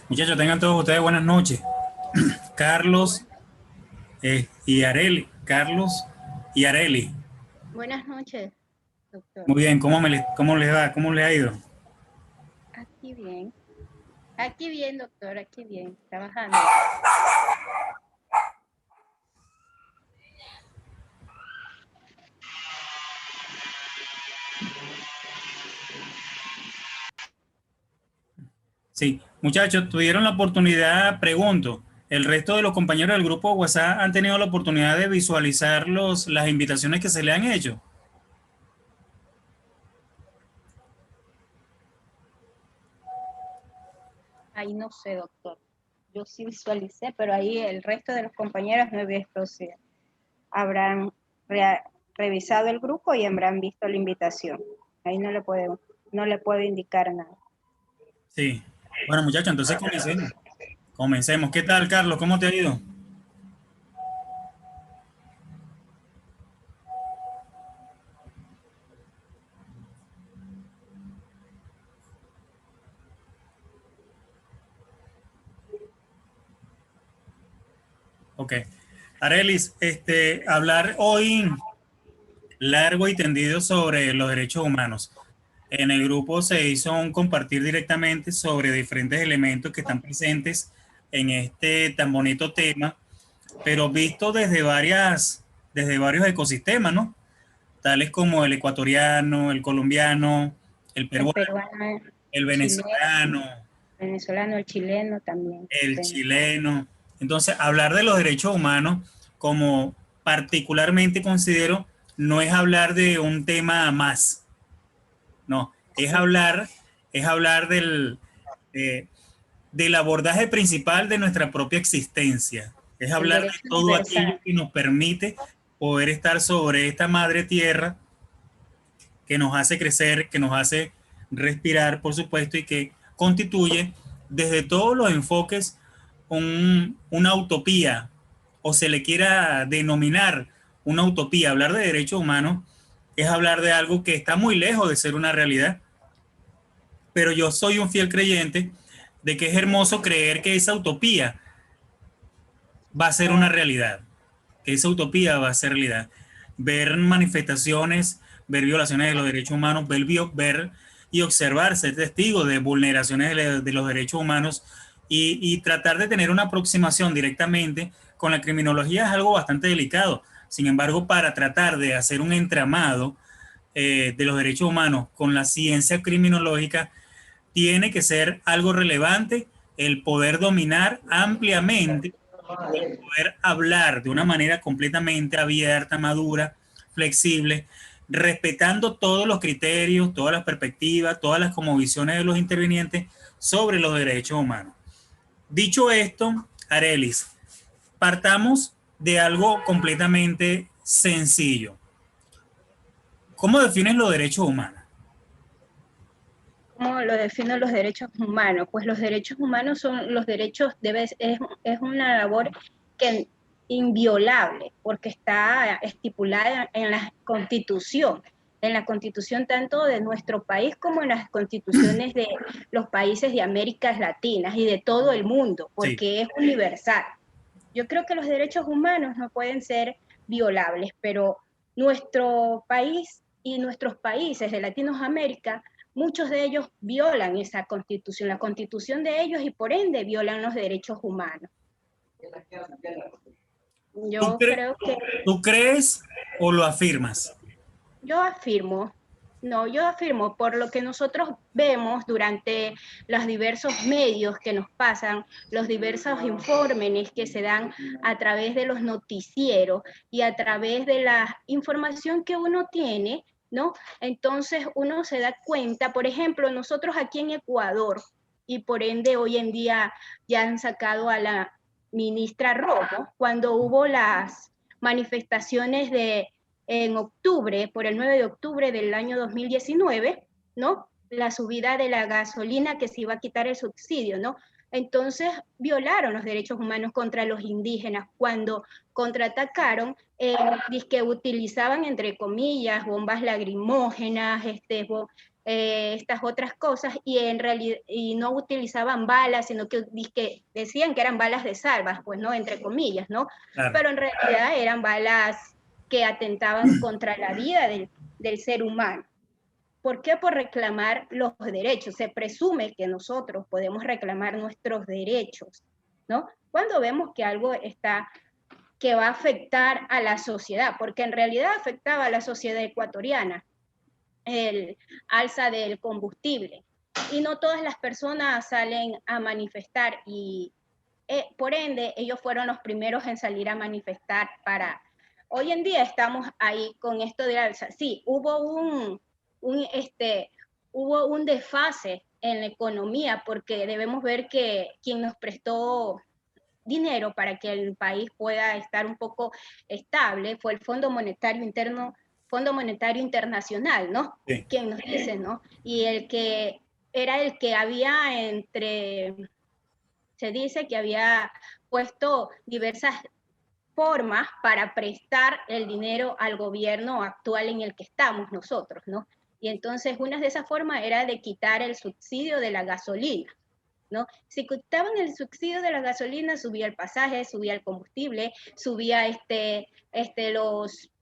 Muchachos, tengan todos ustedes buenas noches. Carlos y Areli. Carlos y Areli. Buenas noches, doctor. Muy bien, ¿cómo les va? ¿Cómo les ha ido? Aquí bien. Aquí bien, doctor, aquí bien, trabajando. Sí, muchachos, tuvieron la oportunidad, pregunto, ¿el resto de los compañeros del grupo WhatsApp han tenido la oportunidad de visualizar las invitaciones que se le han hecho? Ahí no sé, doctor. Yo sí visualicé, pero ahí el resto de los compañeros no he visto si habrán revisado el grupo y habrán visto la invitación. Ahí no le puedo indicar nada. Sí. Bueno, muchachos, entonces comencemos. Comencemos. ¿Qué tal, Carlos? ¿Cómo te ha ido? Ok. Arelis, hablar hoy largo y tendido sobre los derechos humanos. En el grupo se hizo un compartir directamente sobre diferentes elementos que están presentes en este tan bonito tema, pero visto desde varios ecosistemas, ¿no? Tales como el ecuatoriano, el colombiano, el El peruano, peruano, el chileno, venezolano, venezolano, el chileno también. el chileno. Entonces, hablar de los derechos humanos, como particularmente considero, no es hablar de un tema más, no, es hablar eh, del abordaje principal de nuestra propia existencia. Es El hablar de derecho todo aquello universal. que nos permite poder estar sobre esta madre tierra, que nos hace crecer, que nos hace respirar, por supuesto, y que constituye desde todos los enfoques una utopía, o se le quiera denominar una utopía. Hablar de derechos humanos es hablar de algo que está muy lejos de ser una realidad, pero yo soy un fiel creyente de que es hermoso creer que esa utopía va a ser una realidad, que esa utopía va a ser realidad. Ver manifestaciones, ver violaciones de los derechos humanos, ver y observar, ser testigo de vulneraciones de los derechos humanos y tratar de tener una aproximación directamente con la criminología es algo bastante delicado. Sin embargo, para tratar de hacer un entramado de los derechos humanos con la ciencia criminológica, tiene que ser algo relevante el poder dominar ampliamente o el poder hablar de una manera completamente abierta, madura, flexible, respetando todos los criterios, todas las perspectivas, todas las cosmovisiones de los intervinientes sobre los derechos humanos. Dicho esto, Arelis, partamos de algo completamente sencillo. ¿Cómo defines los derechos humanos? ¿Cómo lo definen los derechos humanos? Pues los derechos humanos son los derechos, es una labor que inviolable, porque está estipulada en la constitución tanto de nuestro país como en las constituciones de los países de América Latina y de todo el mundo, Sí, porque es universal. Yo creo que los derechos humanos no pueden ser violables, pero nuestro país y nuestros países de Latinoamérica, muchos de ellos violan esa constitución, la constitución de ellos y por ende violan los derechos humanos. ¿Tú, Yo cre creo que ¿tú crees o lo afirmas? Yo afirmo, no, yo afirmo por lo que nosotros vemos durante los diversos medios que nos pasan, los diversos informes que se dan a través de los noticieros y a través de la información que uno tiene, ¿no? Entonces uno se da cuenta, por ejemplo, nosotros aquí en Ecuador, y por ende hoy en día ya han sacado a la ministra Romo, cuando hubo las manifestaciones en octubre, por el 9 de octubre del año 2019, ¿no? La subida de la gasolina que se iba a quitar el subsidio, ¿no? Entonces violaron los derechos humanos contra los indígenas cuando contraatacaron, que utilizaban entre comillas bombas lacrimógenas, estas otras cosas, y en realidad y no utilizaban balas, sino que decían que eran balas de salvas, pues, ¿no? Entre comillas, ¿no? Claro. Pero en realidad eran balas que atentaban contra la vida del ser humano. ¿Por qué? Por reclamar los derechos. Se presume que nosotros podemos reclamar nuestros derechos, ¿no? Cuando vemos que algo que va a afectar a la sociedad, porque en realidad afectaba a la sociedad ecuatoriana, el alza del combustible. Y no todas las personas salen a manifestar, y por ende ellos fueron los primeros en salir a manifestar para... Hoy en día estamos ahí con esto de alza. Sí, hubo un desfase en la economía, porque debemos ver que quien nos prestó dinero para que el país pueda estar un poco estable fue el Fondo Monetario Internacional, ¿no? Sí. Quien nos dice, ¿no? Y el que había se dice que había puesto diversas formas para prestar el dinero al gobierno actual en el que estamos nosotros, ¿no? Y entonces una de esas formas era de quitar el subsidio de la gasolina, ¿no? Si quitaban el subsidio de la gasolina, subía el pasaje, subía el combustible, subía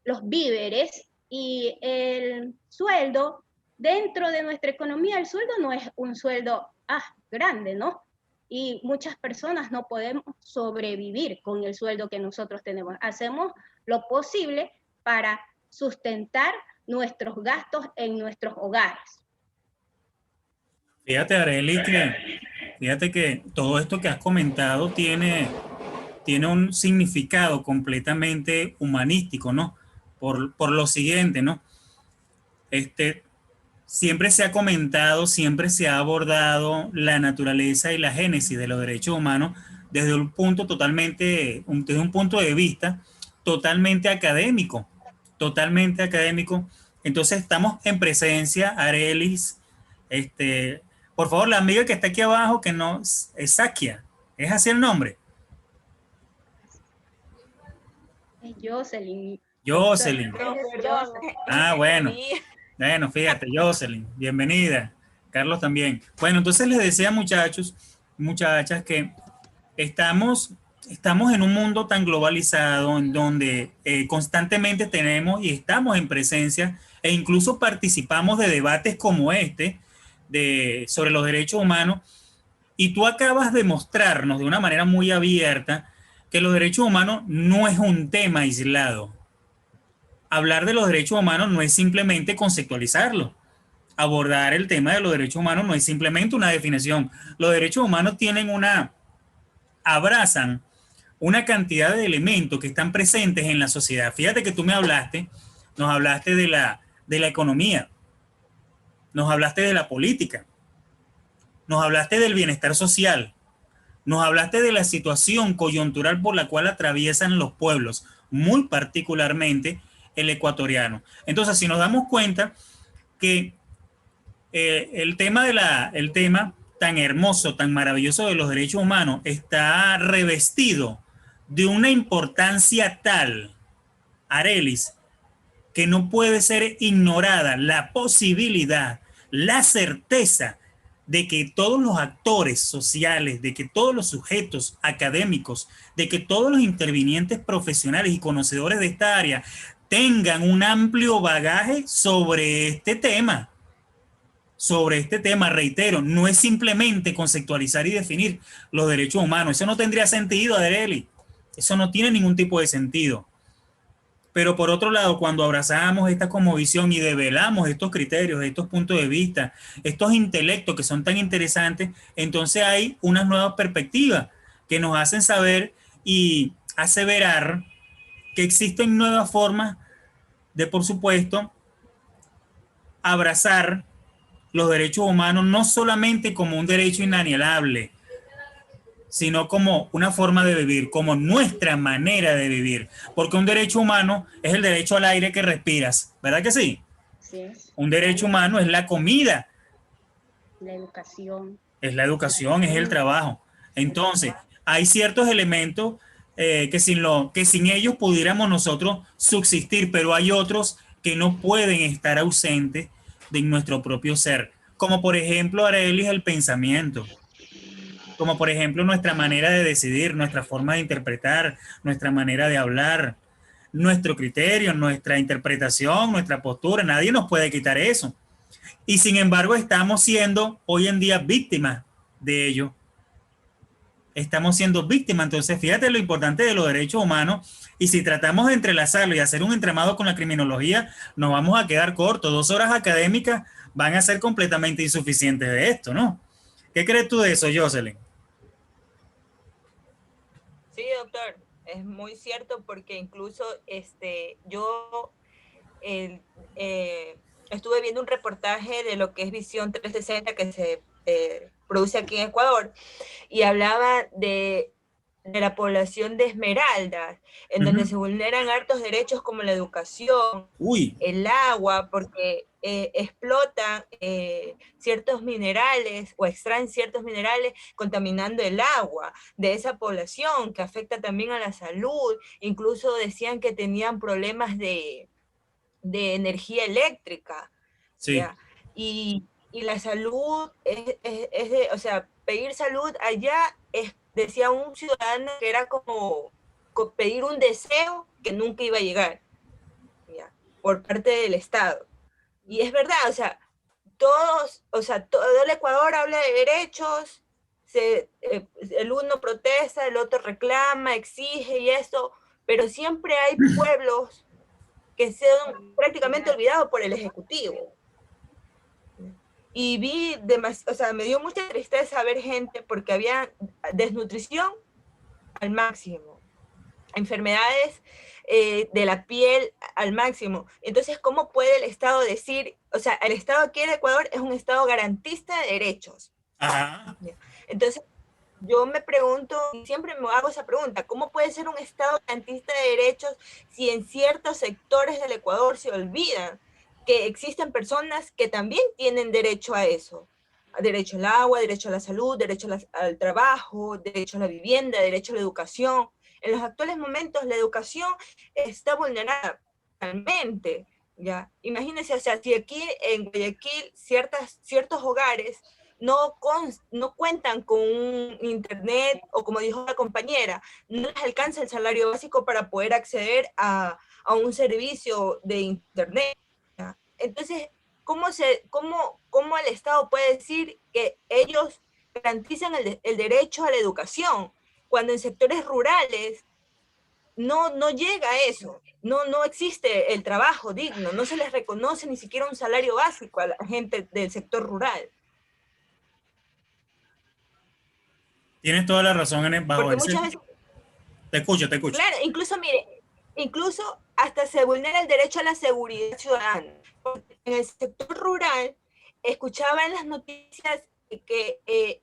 los víveres, y el sueldo, dentro de nuestra economía, el sueldo no es un sueldo grande, ¿no? Y muchas personas no podemos sobrevivir con el sueldo que nosotros tenemos. Hacemos lo posible para sustentar nuestros gastos en nuestros hogares. Fíjate, Arely, fíjate que todo esto que has comentado tiene un significado completamente humanístico, ¿no? Por lo siguiente, ¿no? Siempre se ha comentado, siempre se ha abordado la naturaleza y la génesis de los derechos humanos desde un punto desde un punto de vista totalmente académico, totalmente académico. Entonces estamos en presencia, Arelis, por favor, la amiga que está aquí abajo, que no es Sakia, ¿es así el nombre? Es Jocelyn. Jocelyn. Ah, bueno. Sí. Bueno, fíjate, Jocelyn, bienvenida. Carlos también. Bueno, entonces les decía, muchachos, muchachas, que estamos en un mundo tan globalizado en donde constantemente tenemos y estamos en presencia e incluso participamos de debates como sobre los derechos humanos, y tú acabas de mostrarnos de una manera muy abierta que los derechos humanos no es un tema aislado. Hablar de los derechos humanos no es simplemente conceptualizarlo. Abordar el tema de los derechos humanos no es simplemente una definición. Los derechos humanos abrazan una cantidad de elementos que están presentes en la sociedad. Fíjate que tú nos hablaste de la economía, nos hablaste de la política, nos hablaste del bienestar social, nos hablaste de la situación coyuntural por la cual atraviesan los pueblos, muy particularmente el ecuatoriano. Entonces, si nos damos cuenta que el tema tan hermoso, tan maravilloso de los derechos humanos está revestido de una importancia tal, Arelis, que no puede ser ignorada la posibilidad, la certeza de que todos los actores sociales, de que todos los sujetos académicos, de que todos los intervinientes profesionales y conocedores de esta área tengan un amplio bagaje sobre este tema. Reitero, no es simplemente conceptualizar y definir los derechos humanos. Eso no tendría sentido, Arely. Eso no tiene ningún tipo de sentido. Pero por otro lado, cuando abrazamos esta cosmovisión y develamos estos criterios, estos puntos de vista, estos intelectos que son tan interesantes, entonces hay unas nuevas perspectivas que nos hacen saber y aseverar que existen nuevas formas de, por supuesto, abrazar los derechos humanos no solamente como un derecho inalienable, sino como una forma de vivir, como nuestra manera de vivir. Porque un derecho humano es el derecho al aire que respiras, ¿verdad que sí? Sí. Un derecho humano es la comida. La educación. Es la educación, es el trabajo. Entonces, hay ciertos elementos que sin ellos pudiéramos nosotros subsistir, pero hay otros que no pueden estar ausentes de nuestro propio ser, como por ejemplo, Arelis, el pensamiento, como por ejemplo nuestra manera de decidir, nuestra forma de interpretar, nuestra manera de hablar, nuestro criterio, nuestra interpretación, nuestra postura. Nadie nos puede quitar eso. Y sin embargo estamos siendo hoy en día víctimas de ello. Estamos siendo víctimas. Entonces fíjate lo importante de los derechos humanos, y si tratamos de entrelazarlo y hacer un entramado con la criminología, nos vamos a quedar cortos. 2 horas académicas van a ser completamente insuficientes de esto, ¿no? ¿Qué crees tú de eso, Jocelyn? Sí, doctor, es muy cierto, porque incluso yo el, estuve viendo un reportaje de lo que es Visión 360 que se produce aquí en Ecuador, y hablaba de la población de Esmeraldas, en donde se vulneran hartos derechos como la educación, el agua, porque explotan ciertos minerales o extraen ciertos minerales contaminando el agua de esa población, que afecta también a la salud. Incluso decían que tenían problemas de energía eléctrica. Sí. ¿Ya? Y la salud es de, o sea, pedir salud allá es, decía un ciudadano, que era como pedir un deseo que nunca iba a llegar, ¿ya? Por parte del Estado. Y es verdad, o sea, todos, o sea, todo el Ecuador habla de derechos, el uno protesta, el otro reclama, exige y esto, pero siempre hay pueblos que son prácticamente olvidados por el Ejecutivo. Y vi, o sea, me dio mucha tristeza ver gente, porque había desnutrición al máximo, enfermedades de la piel al máximo. Entonces, ¿cómo puede el Estado decir, o sea, el Estado aquí en Ecuador es un Estado garantista de derechos? Ajá. Entonces, yo me pregunto, y siempre me hago esa pregunta, ¿cómo puede ser un Estado garantista de derechos si en ciertos sectores del Ecuador se olvidan que existen personas que también tienen derecho a eso? Derecho al agua, derecho a la salud, derecho al trabajo, derecho a la vivienda, derecho a la educación. En los actuales momentos la educación está vulnerada totalmente, ¿ya? Imagínense, o sea, si aquí en Guayaquil ciertos hogares no cuentan con un internet, o como dijo la compañera, no les alcanza el salario básico para poder acceder a un servicio de internet, ¿ya? Entonces, ¿cómo el Estado puede decir que ellos garantizan el derecho a la educación, cuando en sectores rurales no llega a eso? No existe el trabajo digno, no se les reconoce ni siquiera un salario básico a la gente del sector rural. Tienes toda la razón bajo Porque ese. muchas veces, Te escucho, te escucho. claro, incluso, mire, incluso hasta se vulnera el derecho a la seguridad ciudadana. Porque en el sector rural escuchaba en las noticias que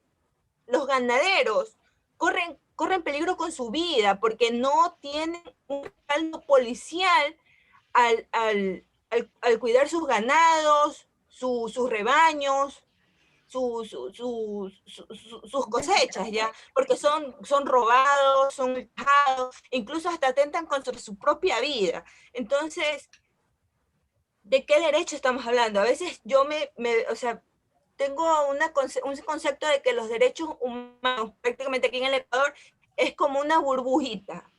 los ganaderos corren peligro con su vida, porque no tienen un respaldo policial al cuidar sus ganados, sus rebaños, sus cosechas, ¿ya? Porque son robados, son ultrajados, incluso hasta atentan contra su propia vida. Entonces, ¿de qué derecho estamos hablando? A veces yo o sea, tengo un concepto de que los derechos humanos, prácticamente aquí en el Ecuador, es como una burbujita.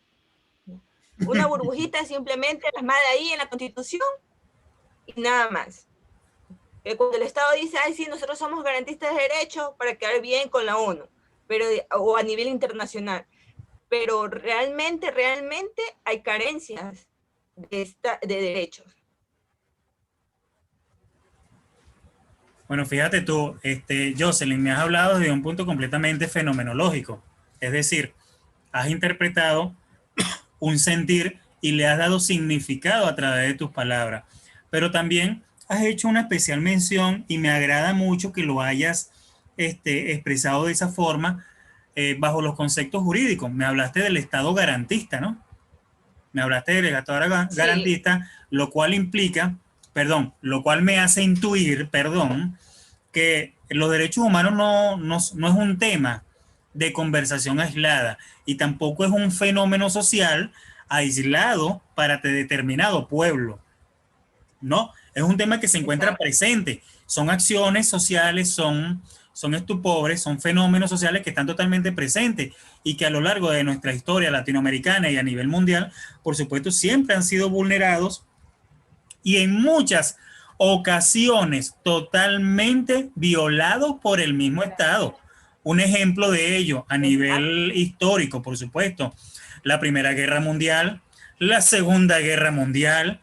Una burbujita simplemente plasmada ahí en la Constitución y nada más. Cuando el Estado dice, ay, sí, nosotros somos garantistas de derechos para quedar bien con la ONU, o a nivel internacional, pero realmente hay carencias de derechos. Bueno, fíjate tú, Jocelyn, me has hablado desde un punto completamente fenomenológico. Es decir, has interpretado un sentir y le has dado significado a través de tus palabras. Pero también has hecho una especial mención, y me agrada mucho que lo hayas expresado de esa forma, bajo los conceptos jurídicos. Me hablaste del Estado garantista, ¿no? Me hablaste del Estado garantista, sí. Lo cual implica, lo cual me hace intuir, que los derechos humanos no es un tema de conversación aislada, y tampoco es un fenómeno social aislado para determinado pueblo, ¿no? es un tema que se encuentra presente. Son acciones sociales, son estupores, son fenómenos sociales que están totalmente presentes y que a lo largo de nuestra historia latinoamericana y a nivel mundial, por supuesto, siempre han sido vulnerados y en muchas ocasiones totalmente violados por el mismo Estado. Un ejemplo de ello a nivel histórico, por supuesto, la Primera Guerra Mundial, la Segunda Guerra Mundial,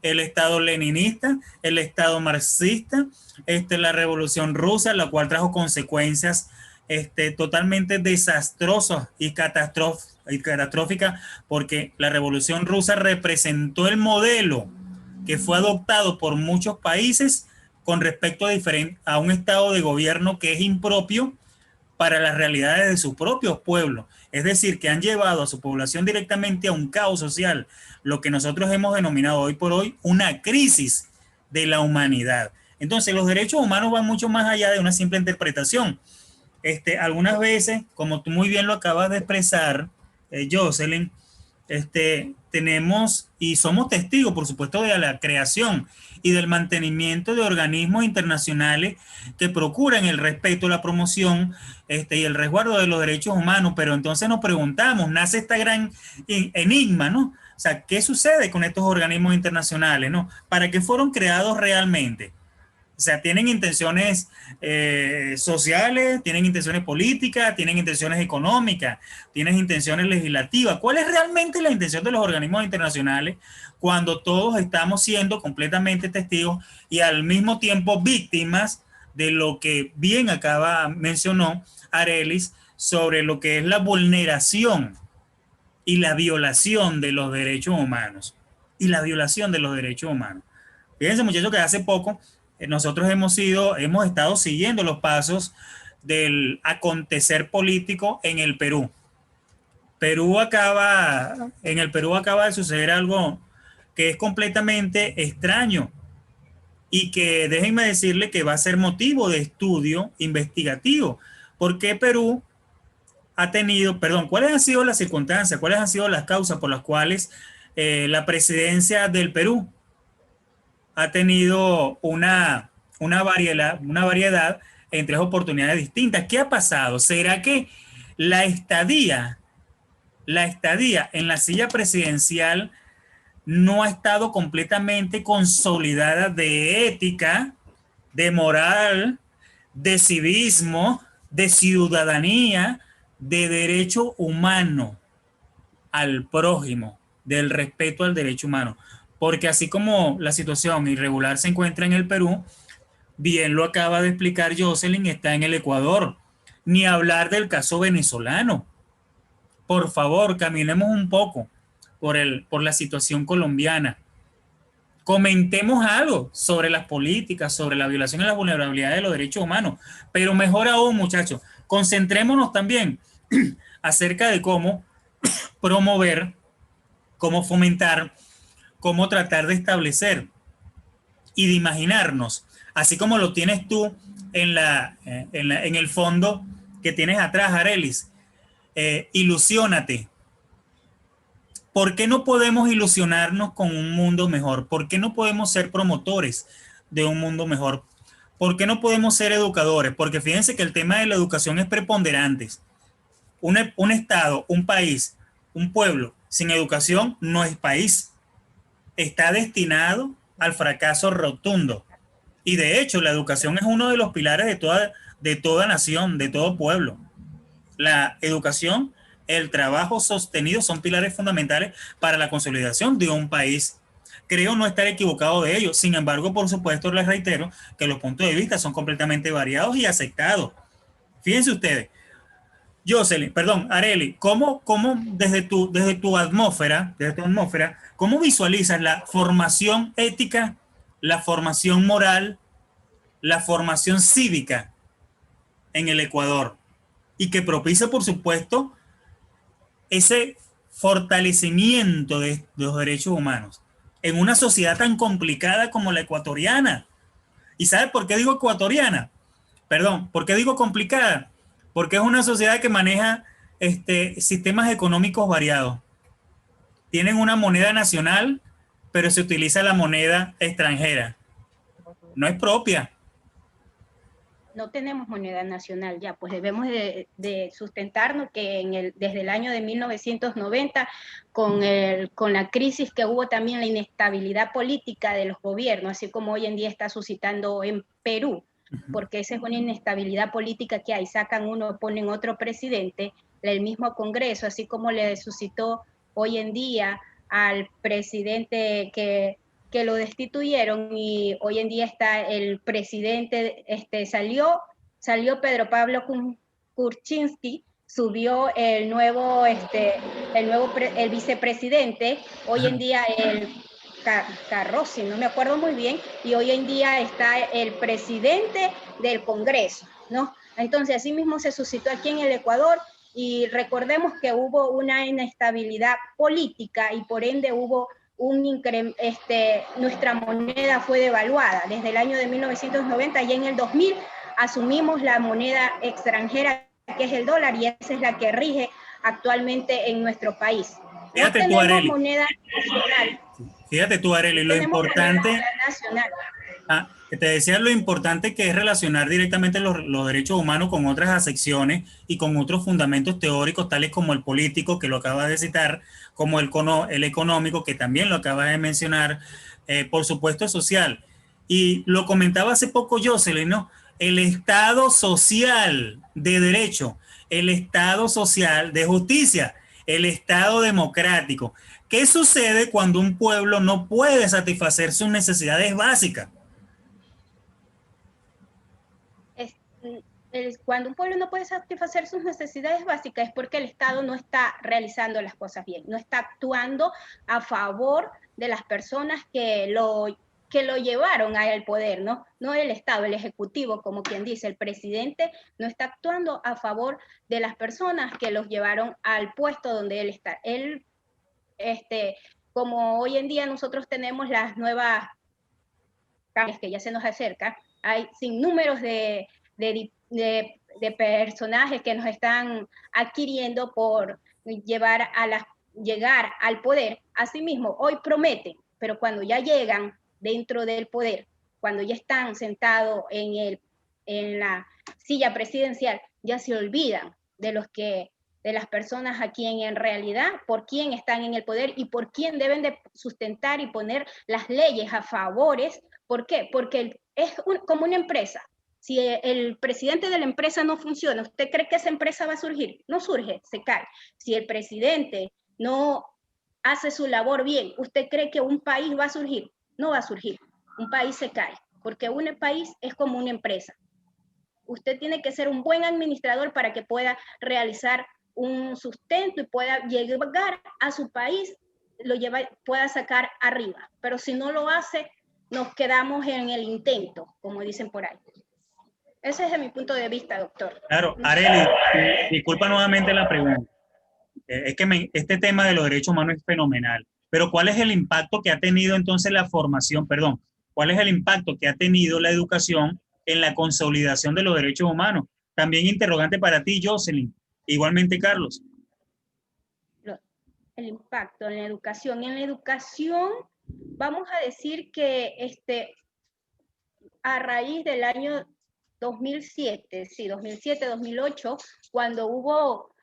el Estado leninista, el Estado marxista, la Revolución Rusa, la cual trajo consecuencias totalmente desastrosas y catastróficas, porque la Revolución Rusa representó el modelo que fue adoptado por muchos países con respecto a un estado de gobierno que es impropio para las realidades de sus propios pueblos. Es decir, que han llevado a su población directamente a un caos social, lo que nosotros hemos denominado hoy por hoy una crisis de la humanidad. Entonces, los derechos humanos van mucho más allá de una simple interpretación. Algunas veces, como tú muy bien lo acabas de expresar, Jocelyn, tenemos y somos testigos, por supuesto, de la creación y del mantenimiento de organismos internacionales que procuran el respeto, la promoción y el resguardo de los derechos humanos, pero entonces nos preguntamos, nace esta gran enigma, ¿no? O sea, ¿qué sucede con estos organismos internacionales, ¿no? ¿Para qué fueron creados realmente? O sea, tienen intenciones sociales, tienen intenciones políticas, tienen intenciones económicas, tienen intenciones legislativas. ¿Cuál es realmente la intención de los organismos internacionales cuando todos estamos siendo completamente testigos y al mismo tiempo víctimas de lo que bien mencionó Arelis sobre lo que es la vulneración y la violación de los derechos humanos? Y la violación de los derechos humanos. Fíjense, muchachos, que hace poco nosotros hemos estado siguiendo los pasos del acontecer político en el Perú. En el Perú acaba de suceder algo que es completamente extraño y que déjenme decirle que va a ser motivo de estudio investigativo. ¿Por qué Perú cuáles han sido las circunstancias, cuáles han sido las causas por las cuales la presidencia del Perú ha tenido una variedad en 3 oportunidades distintas? ¿Qué ha pasado? ¿Será que la estadía en la silla presidencial no ha estado completamente consolidada de ética, de moral, de civismo, de ciudadanía, de derecho humano al prójimo, del respeto al derecho humano? Porque así como la situación irregular se encuentra en el Perú, bien lo acaba de explicar Jocelyn, está en el Ecuador. Ni hablar del caso venezolano. Por favor, caminemos un poco por la situación colombiana. Comentemos algo sobre las políticas, sobre la violación y la vulnerabilidad de los derechos humanos. Pero mejor aún, muchachos, concentrémonos también acerca de cómo promover, cómo fomentar, cómo tratar de establecer y de imaginarnos, así como lo tienes tú en el fondo que tienes atrás, Arelis. Ilusiónate. ¿Por qué no podemos ilusionarnos con un mundo mejor? ¿Por qué no podemos ser promotores de un mundo mejor? ¿Por qué no podemos ser educadores? Porque fíjense que el tema de la educación es preponderante. Un estado, un país, un pueblo sin educación no es país. Está destinado al fracaso rotundo. Y de hecho, la educación es uno de los pilares de toda nación, de todo pueblo. La educación, el trabajo sostenido son pilares fundamentales para la consolidación de un país. Creo no estar equivocado de ello. Sin embargo, por supuesto, les reitero que los puntos de vista son completamente variados y aceptados. Fíjense ustedes, Areli, ¿cómo desde tu atmósfera, cómo visualizas la formación ética, la formación moral, la formación cívica en el Ecuador? Y que propicia, por supuesto, ese fortalecimiento de los derechos humanos en una sociedad tan complicada como la ecuatoriana. ¿Y sabes por qué digo ecuatoriana? ¿Por qué digo complicada? Porque es una sociedad que maneja sistemas económicos variados. Tienen una moneda nacional, pero se utiliza la moneda extranjera. no es propia. No tenemos moneda nacional ya, pues debemos de sustentarnos que desde el año de 1990, con la crisis que hubo también, la inestabilidad política de los gobiernos, así como hoy en día está suscitando en Perú, porque esa es una inestabilidad política que hay, sacan uno, ponen otro presidente, el mismo Congreso, así como le suscitó hoy en día al presidente que lo destituyeron, y hoy en día está el presidente, salió Pedro Pablo Kuczynski, subió el vicepresidente, hoy en día el Carrozzi, no me acuerdo muy bien, y hoy en día está el presidente del Congreso, ¿no? Entonces, así mismo se suscitó aquí en el Ecuador, y recordemos que hubo una inestabilidad política y por ende hubo nuestra moneda fue devaluada desde el año de 1990, y en el 2000 asumimos la moneda extranjera, que es el dólar, y esa es la que rige actualmente en nuestro país. Fíjate tú, Arely. Moneda nacional. Fíjate tú, Arely, lo importante... te decía lo importante que es relacionar directamente los derechos humanos con otras acepciones y con otros fundamentos teóricos, tales como el político, que lo acabas de citar, como el económico, que también lo acabas de mencionar, por supuesto el social. Y lo comentaba hace poco Jocelyn, ¿no? El Estado social de derecho, el Estado social de justicia, el Estado democrático. ¿Qué sucede cuando un pueblo no puede satisfacer sus necesidades básicas? Cuando un pueblo no puede satisfacer sus necesidades básicas es porque el Estado no está realizando las cosas bien, no está actuando a favor de las personas que lo llevaron al poder, ¿no? No el Estado, el Ejecutivo, como quien dice, el presidente no está actuando a favor de las personas que los llevaron al puesto donde él está. Él, como hoy en día nosotros tenemos las nuevas cambios que ya se nos acercan, hay sinnúmeros de personajes que nos están adquiriendo por llegar al poder. Asimismo, hoy prometen, pero cuando ya llegan dentro del poder, cuando ya están sentados en la silla presidencial, ya se olvidan de las personas a quien en realidad, por quién están en el poder y por quién deben de sustentar y poner las leyes a favores. ¿Por qué? Porque es como una empresa. Si el presidente de la empresa no funciona, ¿usted cree que esa empresa va a surgir? No surge, se cae. Si el presidente no hace su labor bien, ¿usted cree que un país va a surgir? No va a surgir. Un país se cae, porque un país es como una empresa. Usted tiene que ser un buen administrador para que pueda realizar un sustento y pueda llegar a su país, pueda sacar arriba. Pero si no lo hace, nos quedamos en el intento, como dicen por ahí. Ese es de mi punto de vista, doctor. Claro, Arely, disculpa nuevamente la pregunta. Es que este tema de los derechos humanos es fenomenal, pero ¿cuál es el impacto que ha tenido entonces la formación, cuál es el impacto que ha tenido la educación en la consolidación de los derechos humanos? También interrogante para ti, Jocelyn, igualmente Carlos. El impacto en la educación. En la educación, vamos a decir que a raíz del año 2007, 2008, cuando hubo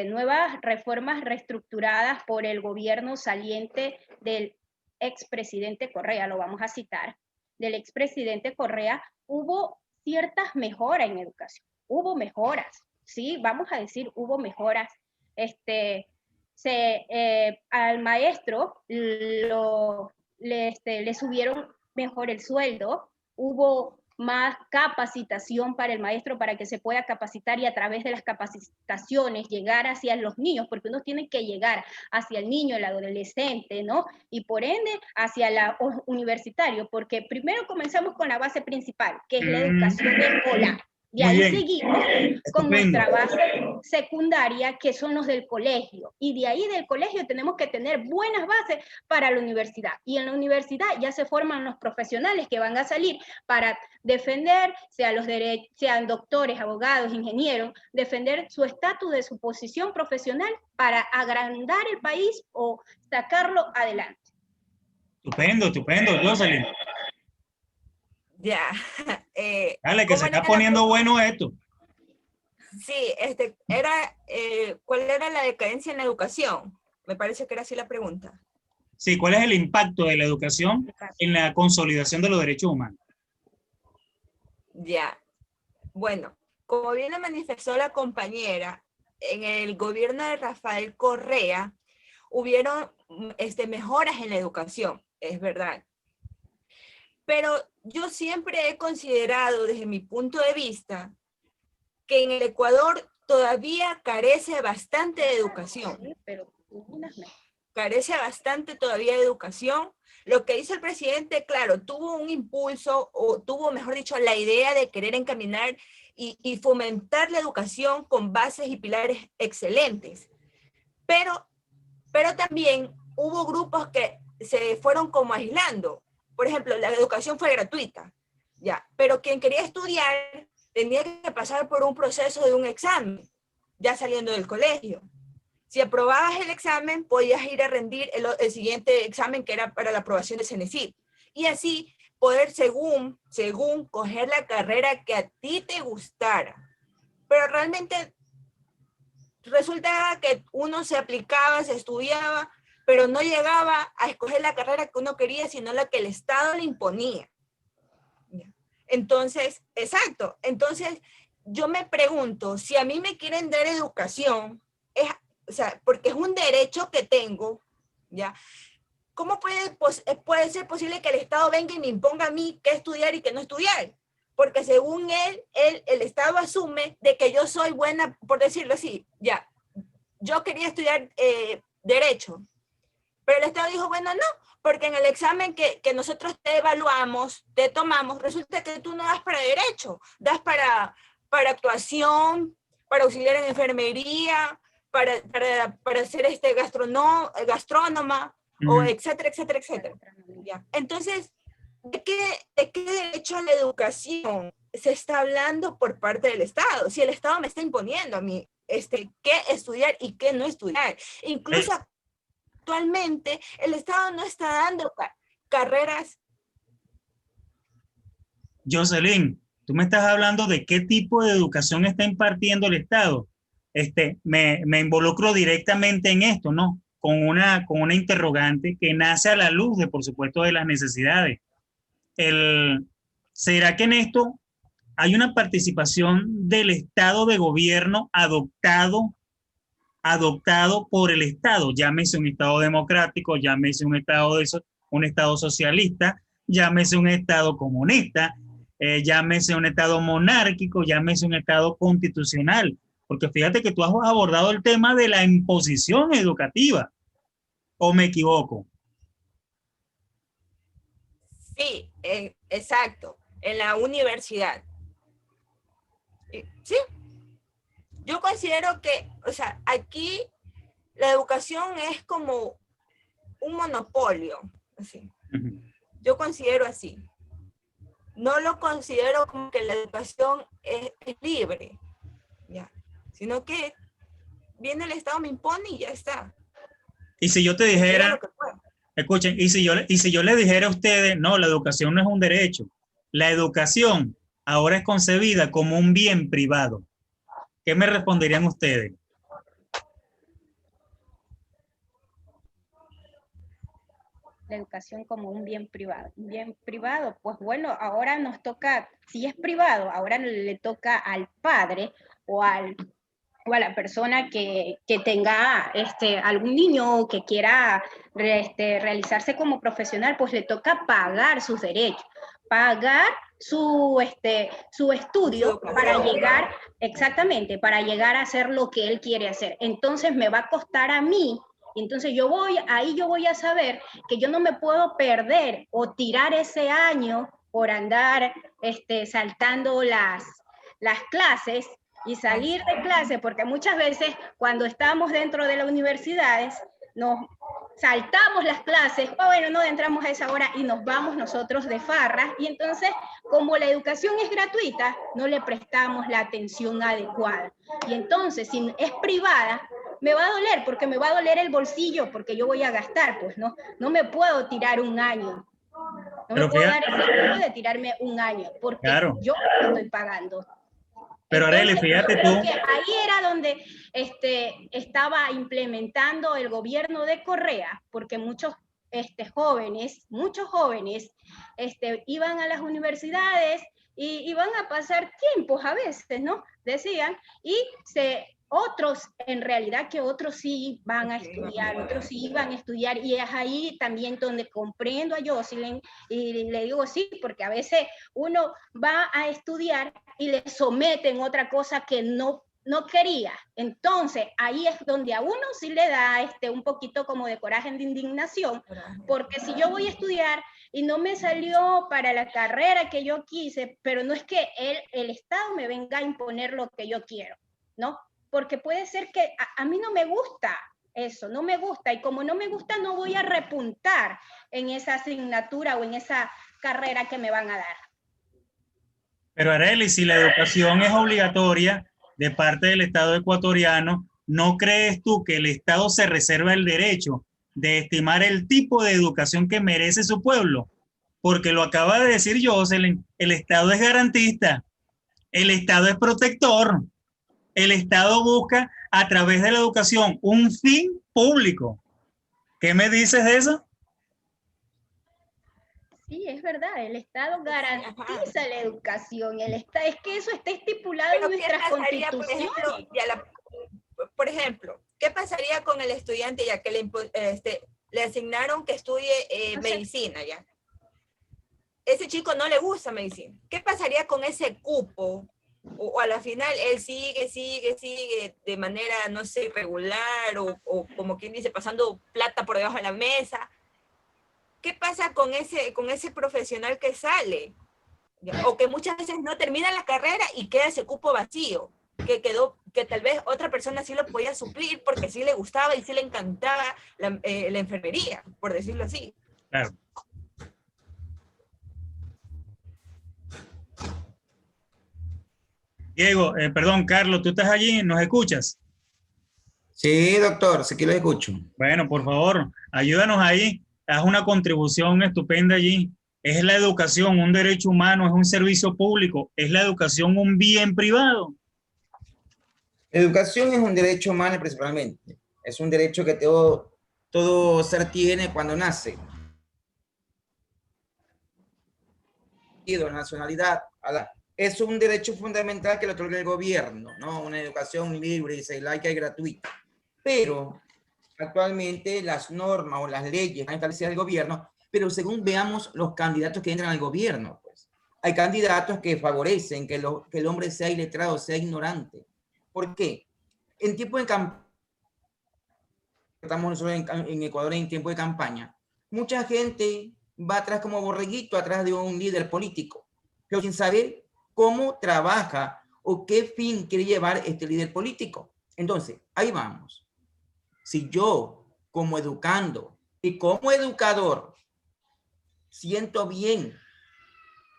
nuevas reformas reestructuradas por el gobierno saliente del expresidente Correa, lo vamos a citar, del expresidente Correa, hubo ciertas mejoras en educación, hubo mejoras, sí, vamos a decir, hubo mejoras. Al maestro le subieron mejor el sueldo, hubo más capacitación para el maestro para que se pueda capacitar y a través de las capacitaciones llegar hacia los niños, porque uno tiene que llegar hacia el niño, el adolescente, ¿no? Y por ende hacia el universitario, porque primero comenzamos con la base principal, que es la educación escolar. Y ahí seguimos con nuestra base secundaria, que son los del colegio. Y de ahí del colegio tenemos que tener buenas bases para la universidad. Y en la universidad ya se forman los profesionales que van a salir para defender, sean doctores, abogados, ingenieros, defender su estatus de su posición profesional para agrandar el país o sacarlo adelante. Estupendo, Jocelyn. Ya. Dale, que se ¿Cómo está era la poniendo pregunta? bueno esto. Sí, ¿cuál era la decadencia en la educación? Me parece que era así la pregunta. Sí, ¿cuál es el impacto de la educación en la consolidación de los derechos humanos? Ya. Bueno, como bien lo manifestó la compañera, en el gobierno de Rafael Correa hubieron mejoras en la educación, es verdad. Pero yo siempre he considerado, desde mi punto de vista, que en el Ecuador todavía carece bastante de educación. Sí, pero unas Carece bastante todavía de educación. Lo que hizo el presidente, claro, tuvo un impulso, o tuvo, mejor dicho, la idea de querer encaminar y fomentar la educación con bases y pilares excelentes. Pero también hubo grupos que se fueron como aislando. Por ejemplo, la educación fue gratuita, ya, pero quien quería estudiar tenía que pasar por un proceso de un examen, ya saliendo del colegio. Si aprobabas el examen, podías ir a rendir el siguiente examen, que era para la aprobación de CENESID. Y así poder, según coger la carrera que a ti te gustara. Pero realmente resultaba que uno se aplicaba, se estudiaba, pero no llegaba a escoger la carrera que uno quería, sino la que el Estado le imponía. Entonces, exacto. Entonces, yo me pregunto, si a mí me quieren dar educación, o sea, porque es un derecho que tengo, ¿ya? ¿Cómo puede ser posible que el Estado venga y me imponga a mí qué estudiar y qué no estudiar? Porque según el Estado asume de que yo soy buena, por decirlo así, ya, yo quería estudiar Derecho, pero el Estado dijo, bueno, no, porque en el examen que nosotros te evaluamos, te tomamos, resulta que tú no das para Derecho, das para actuación, para auxiliar en enfermería, para ser gastrónoma, o etcétera, etcétera, etcétera. ¿Ya? Entonces, ¿de qué derecho a la educación se está hablando por parte del Estado? Si el Estado me está imponiendo a mí qué estudiar y qué no estudiar. Incluso actualmente el Estado no está dando carreras. Jocelyn, tú me estás hablando de qué tipo de educación está impartiendo el Estado. Me involucro directamente en esto, ¿no? Con una interrogante que nace a la luz de, por supuesto, de las necesidades. ¿Será que en esto hay una participación del Estado de gobierno adoptado por el Estado? Llámese un Estado democrático, llámese un Estado socialista, llámese un Estado comunista, llámese un Estado monárquico, llámese un Estado constitucional. Porque fíjate que tú has abordado el tema de la imposición educativa, ¿o me equivoco? Sí, exacto, en la universidad. Sí, yo considero que, o sea, aquí la educación es como un monopolio, así. Yo considero así. No lo considero como que la educación es libre, ya, sino que viene el Estado, me impone y ya está. Y si yo te dijera, escuchen, y si yo le dijera a ustedes, no, la educación no es un derecho, la educación ahora es concebida como un bien privado, ¿qué me responderían ustedes? La educación como un bien privado. Un bien privado, pues bueno, ahora nos toca, si es privado, ahora le toca al padre o a la persona que tenga algún niño que quiera realizarse como profesional, pues le toca pagar sus derechos, pagar su estudio para llegar, exactamente, para llegar a hacer lo que él quiere hacer. Entonces me va a costar a mí. Entonces yo voy a saber que yo no me puedo perder o tirar ese año por andar saltando las clases y salir de clase, porque muchas veces cuando estamos dentro de las universidades nos saltamos las clases, bueno, no entramos a esa hora y nos vamos nosotros de farra, y entonces como la educación es gratuita, no le prestamos la atención adecuada. Y entonces si es privada, me va a doler, porque me va a doler el bolsillo, porque yo voy a gastar, pues no me puedo tirar un año No Pero me puedo fíjate, dar ese lujo de tirarme un año, porque claro, yo estoy pagando. pero Arely, Entonces, yo fíjate creo tú, que ahí era donde estaba implementando el gobierno de Correa, porque muchos jóvenes iban a las universidades y iban a pasar tiempos a veces, ¿no? Decían, y otros, en realidad que otros sí van a estudiar, otros sí iban a estudiar, y es ahí también donde comprendo a Jocelyn y le digo sí, porque a veces uno va a estudiar y le someten otra cosa que no quería. Entonces, ahí es donde a uno sí le da un poquito como de coraje, de indignación, porque si yo voy a estudiar y no me salió para la carrera que yo quise, pero no es que el Estado me venga a imponer lo que yo quiero, ¿no? Porque puede ser que a mí no me gusta eso, no me gusta, y como no me gusta, no voy a repuntar en esa asignatura o en esa carrera que me van a dar. pero Arely, si la educación es obligatoria de parte del Estado ecuatoriano, ¿no crees tú que el Estado se reserva el derecho de estimar el tipo de educación que merece su pueblo? Porque lo acaba de decir Jocelyn, el Estado es garantista, el Estado es protector, el Estado busca a través de la educación un fin público. ¿Qué me dices de eso? Sí, es verdad, el Estado garantiza la educación, es que eso está estipulado en Pero ¿qué nuestras pasaría, por ejemplo, constituciones. por ejemplo, qué pasaría con el estudiante ya que le asignaron que estudie medicina ya? Ese chico no le gusta medicina. ¿Qué pasaría con ese cupo? O a la final él sigue de manera, no sé, irregular o como quien dice, pasando plata por debajo de la mesa. ¿Qué pasa con ese profesional que sale? O que muchas veces no termina la carrera y queda ese cupo vacío, que tal vez otra persona sí lo podía suplir porque sí le gustaba y sí le encantaba la enfermería, por decirlo así. Claro. Diego, perdón, Carlos, ¿tú estás allí? ¿Nos escuchas? Sí, doctor, sí que lo escucho. Bueno, por favor, ayúdanos ahí. Haz una contribución estupenda allí. ¿Es la educación un derecho humano? ¿Es un servicio público? ¿Es la educación un bien privado? Educación es un derecho humano principalmente. Es un derecho que todo ser tiene cuando nace. Nacionalidad, es un derecho fundamental que lo otorga el gobierno, ¿no? Una educación libre, laica y gratuita. Pero actualmente las normas o las leyes están establecidas del gobierno, pero según veamos los candidatos que entran al gobierno, pues hay candidatos que favorecen que el hombre sea iletrado, sea ignorante. ¿Por qué? En tiempo de campaña, estamos nosotros en Ecuador en tiempo de campaña, mucha gente va atrás como borreguito, atrás de un líder político, pero sin saber cómo trabaja o qué fin quiere llevar este líder político. Entonces, ahí vamos. Si yo, como educando y como educador, siento bien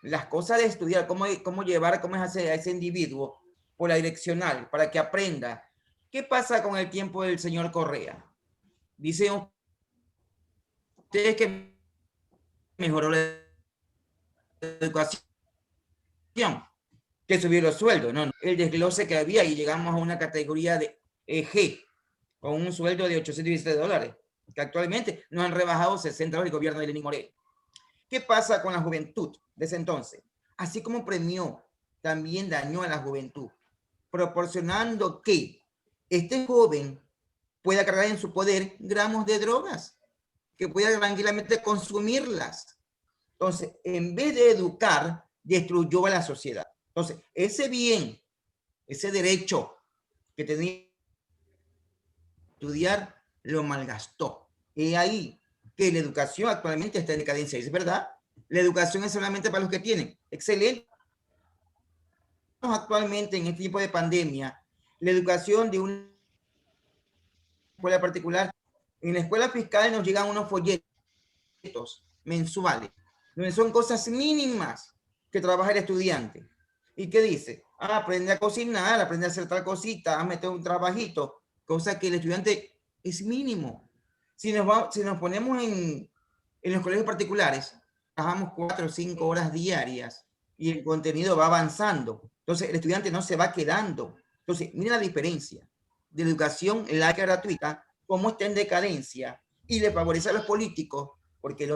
las cosas de estudiar, cómo llevar, cómo es hacer a ese individuo por la direccional para que aprenda. ¿Qué pasa con el tiempo del señor Correa? Dicen ustedes que mejoró la educación, que subió los sueldos, no, el desglose que había y llegamos a una categoría de G, con un sueldo de $817, que actualmente nos han rebajado $60 el gobierno de Lenín Moreno. ¿Qué pasa con la juventud de ese entonces? Así como premió, también dañó a la juventud, proporcionando que este joven pueda cargar en su poder gramos de drogas, que pueda tranquilamente consumirlas. Entonces, en vez de educar, destruyó a la sociedad. Entonces, ese bien, ese derecho que tenía que estudiar, lo malgastó. Y ahí que la educación actualmente está en decadencia. ¿Es verdad? La educación es solamente para los que tienen. Excelente. Actualmente, en este tipo de pandemia, la educación de una escuela particular, en la escuela fiscal nos llegan unos folletos mensuales, donde son cosas mínimas que trabaja el estudiante. ¿Y qué dice? Aprende a cocinar, aprende a hacer tal cosita, a meter un trabajito, cosa que el estudiante es mínimo. Si nos ponemos en los colegios particulares, trabajamos 4 o 5 horas diarias y el contenido va avanzando. Entonces, el estudiante no se va quedando. Entonces, miren la diferencia de educación laica gratuita, cómo está en decadencia y le favorece a los políticos, porque el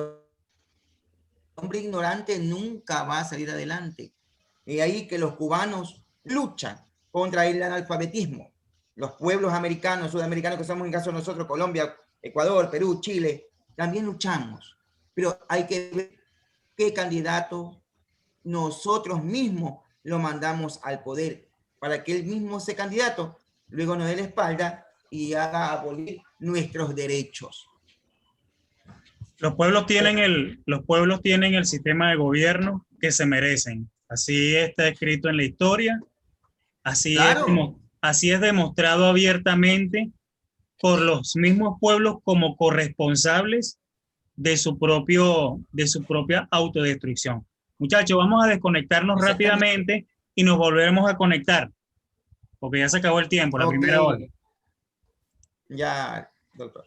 hombre ignorante nunca va a salir adelante. Y ahí que los cubanos luchan contra el analfabetismo. Los pueblos americanos, sudamericanos, que somos en caso de nosotros, Colombia, Ecuador, Perú, Chile, también luchamos. Pero hay que ver qué candidato nosotros mismos lo mandamos al poder, para que el mismo ese candidato luego nos dé la espalda y haga abolir nuestros derechos. Los pueblos tienen el sistema de gobierno que se merecen. Así está escrito en la historia. Claro. Así es demostrado abiertamente por los mismos pueblos como corresponsables de su propia autodestrucción. Muchachos, vamos a desconectarnos rápidamente y nos volveremos a conectar, porque ya se acabó el tiempo, la primera hora. Ya, doctor.